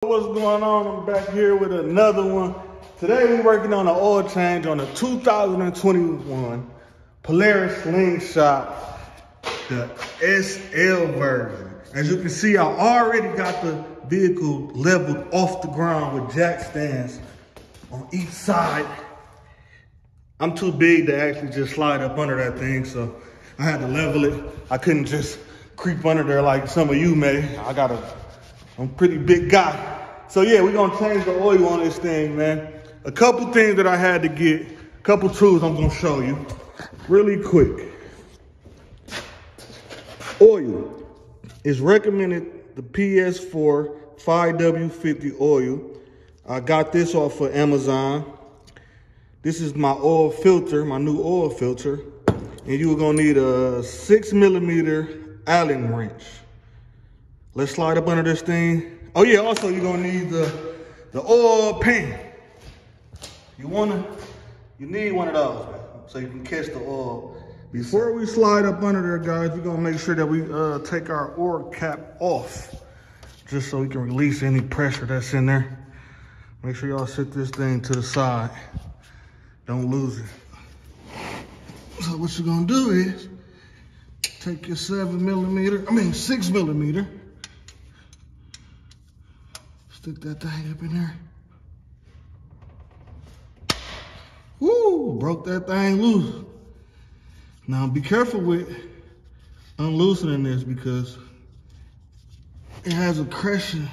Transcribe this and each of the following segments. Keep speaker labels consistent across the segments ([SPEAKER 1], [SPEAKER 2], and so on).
[SPEAKER 1] What's going on? I'm back here with another one. Today we're working on an oil change on the 2021 Polaris Slingshot, the SL version. As you can see, I already got the vehicle leveled off the ground with jack stands on each side. I'm too big to actually just slide up under that thing, so I had to level it. I couldn't just creep under there like some of you may. I'm a pretty big guy. So yeah, we're gonna change the oil on this thing, man. A couple things that I had to get, a couple tools I'm gonna show you really quick. Oil is recommended the PS4 5W50 oil. I got this off of Amazon. This is my oil filter, my new oil filter. And you're gonna need a 6mm Allen wrench. Let's slide up under this thing. Oh yeah, also you're gonna need the oil pan. You need one of those, man, so you can catch the oil. Before we slide up under there, guys, we're gonna make sure that we take our oil cap off, just so we can release any pressure that's in there. Make sure y'all set this thing to the side. Don't lose it. So what you're gonna do is take your 6mm. Stick that thing up in there. Woo, broke that thing loose. Now be careful with unloosening this because it has a crescent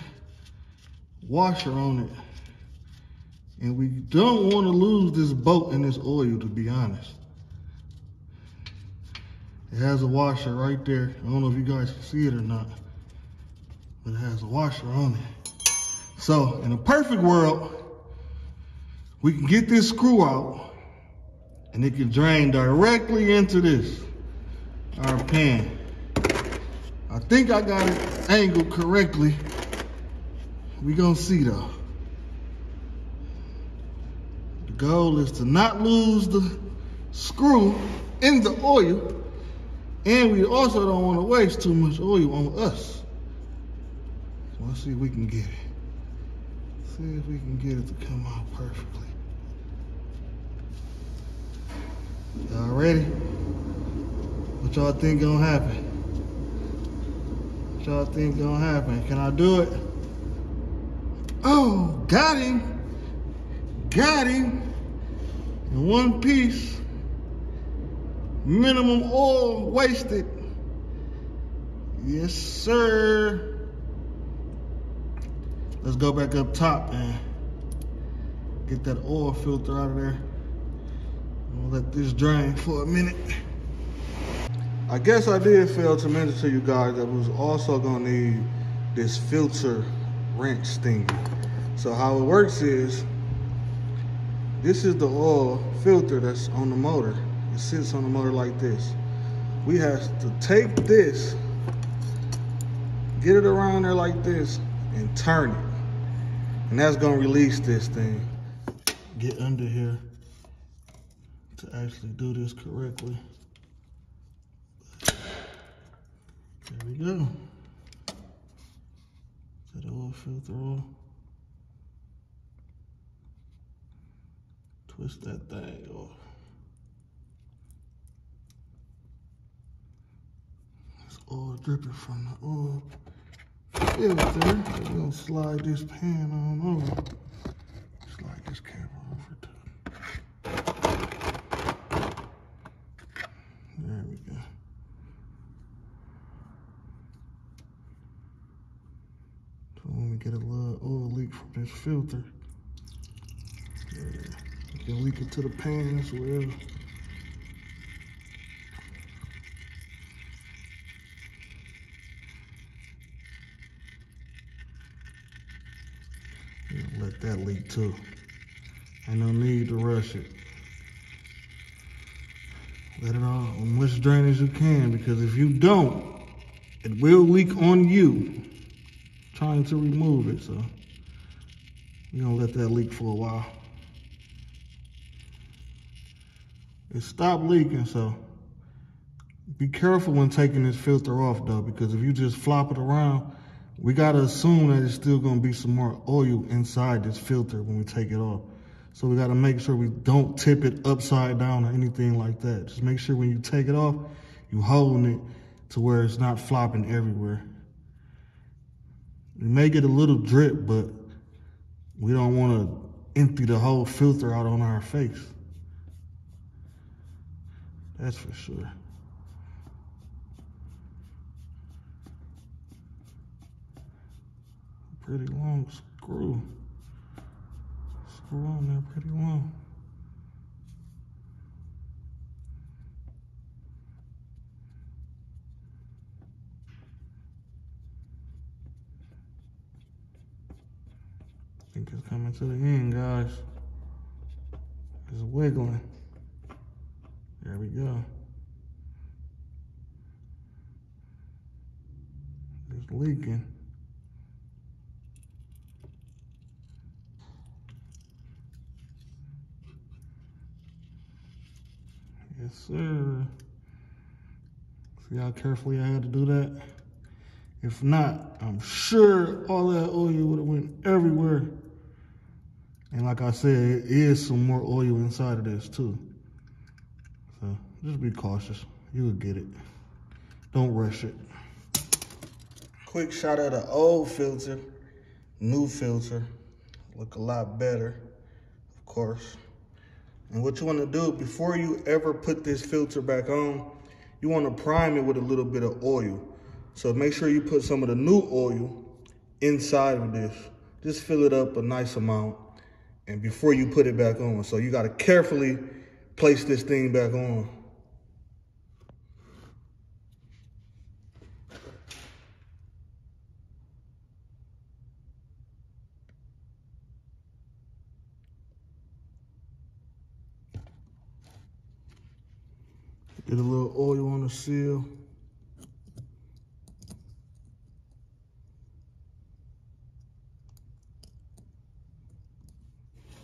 [SPEAKER 1] washer on it. And we don't want to lose this bolt in this oil, to be honest. It has a washer right there. I don't know if you guys can see it or not, but it has a washer on it. So in a perfect world, we can get this screw out and it can drain directly into this, our pan. I think I got it angled correctly. We gonna see though. The goal is to not lose the screw in the oil, and we also don't want to waste too much oil on us. So let's see if we can get it. See if we can get it to come out perfectly. Y'all ready? What y'all think gonna happen? What y'all think gonna happen? Can I do it? Oh, got him. Got him. In one piece. Minimum oil wasted. Yes, sir. Let's go back up top and get that oil filter out of there. I'll let this drain for a minute. I guess I did fail to mention to you guys that we was also gonna need this filter wrench thingy. So how it works is, this is the oil filter that's on the motor. It sits on the motor like this. We have to take this, get it around there like this, and turn it. And that's gonna release this thing. Get under here to actually do this correctly. There we go. Set the oil filter off. Twist that thing off. It's oil dripping from the oil filter. We're gonna slide this pan on over. Slide this camera over too. There we go. So when we get a little oil leak from this filter, we can leak it to the pan as well. Let that leak too. Ain't no need to rush it. Let it all as much drain as you can, because if you don't, it will leak on you trying to remove it. So you're gonna let that leak for a while. It stopped leaking, so be careful when taking this filter off though, because if you just flop it around, we gotta assume that it's still gonna be some more oil inside this filter when we take it off. So we gotta make sure we don't tip it upside down or anything like that. Just make sure when you take it off, you holding it to where it's not flopping everywhere. You may get a little drip, but we don't wanna empty the whole filter out on our face. That's for sure. Pretty long screw. Screw on there pretty long. I think it's coming to the end, guys. It's wiggling. There we go. It's leaking. Yes, sir. See how carefully I had to do that? If not, I'm sure all that oil would have went everywhere. And like I said, it is some more oil inside of this too. So just be cautious. You'll get it. Don't rush it. Quick shot of the old filter, new filter. Look a lot better, of course. And what you want to do before you ever put this filter back on, you want to prime it with a little bit of oil. So make sure you put some of the new oil inside of this. Just fill it up a nice amount and before you put it back on. So you got to carefully place this thing back on. Get a little oil on the seal.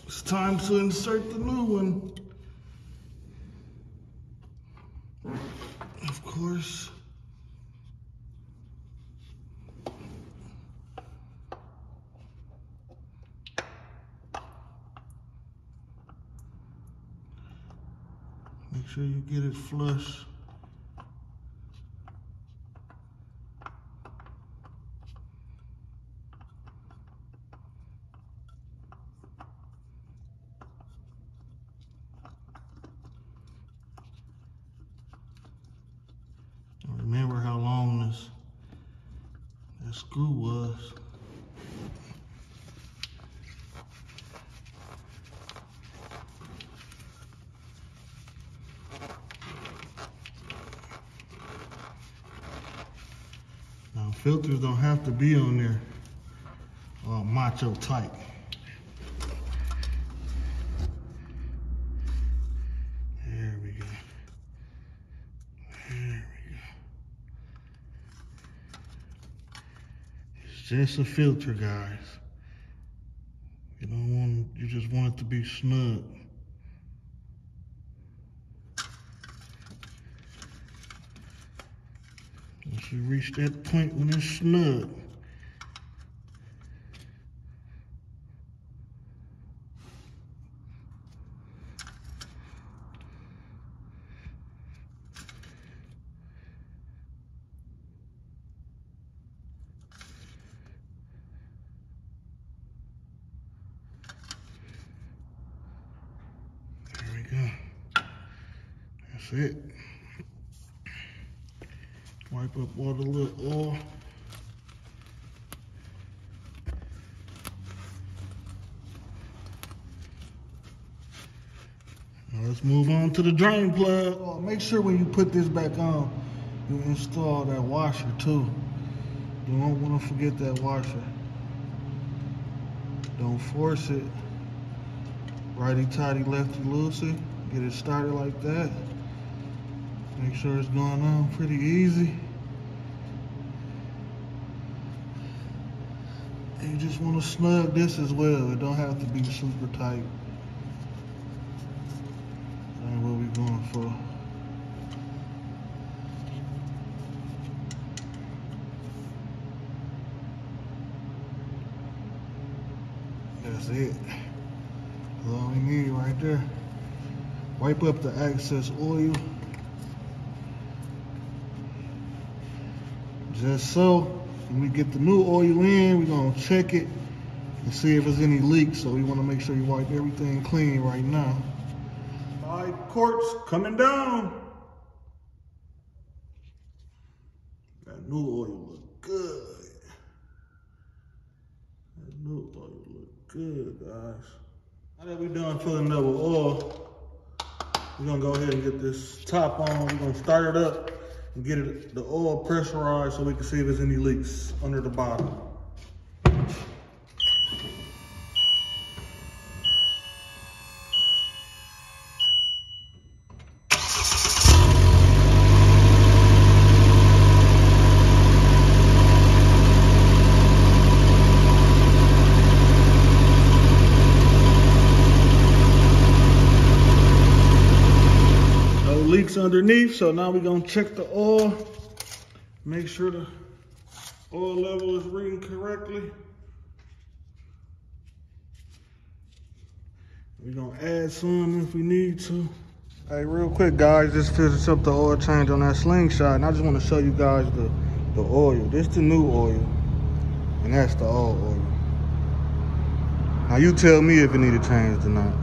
[SPEAKER 1] It's time to insert the new one. Of course. Make sure you get it flush. Remember how long that screw was. Now filters don't have to be on there all macho tight. There we go. There we go. It's just a filter, guys. You just want it to be snug. Once you reach that point when it's snug, there we go. That's it. Wipe up all the little oil. Now let's move on to the drain plug. Make sure when you put this back on, you install that washer too. You don't want to forget that washer. Don't force it. Righty-tighty, lefty-loosey. Get it started like that. Make sure it's going on pretty easy. And you just want to snug this as well. It don't have to be super tight. That's what we're going for. That's it. That's all we need right there. Wipe up the excess oil. Just so. When we get the new oil in, we're gonna check it and see if there's any leaks. So we wanna make sure you wipe everything clean right now. 5 quarts coming down. That new oil look good. That new oil look good, guys. Now that we done filling up with oil, we're gonna go ahead and get this top on. We're gonna start it up and get it, the oil pressurized so we can see if there's any leaks under the bottom. Leaks underneath, so now we're gonna check the oil, make sure the oil level is reading correctly. We're gonna add some if we need to. Hey, real quick guys, just finished up the oil change on that Slingshot, and I just want to show you guys the oil. This is the new oil, and that's the old oil. Now you tell me if it needed changed or not.